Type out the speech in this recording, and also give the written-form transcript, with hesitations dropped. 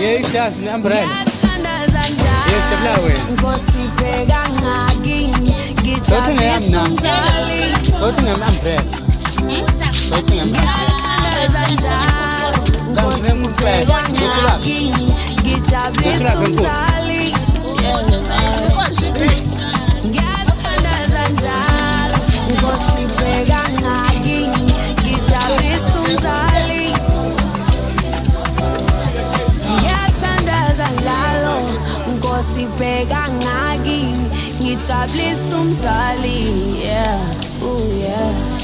ايش لازم umbrella ايش تبلع وين صوتنا يا منام صوتنا من umbrella صوتنا من pegang aging ngichabli sumzali yeah ooh yeah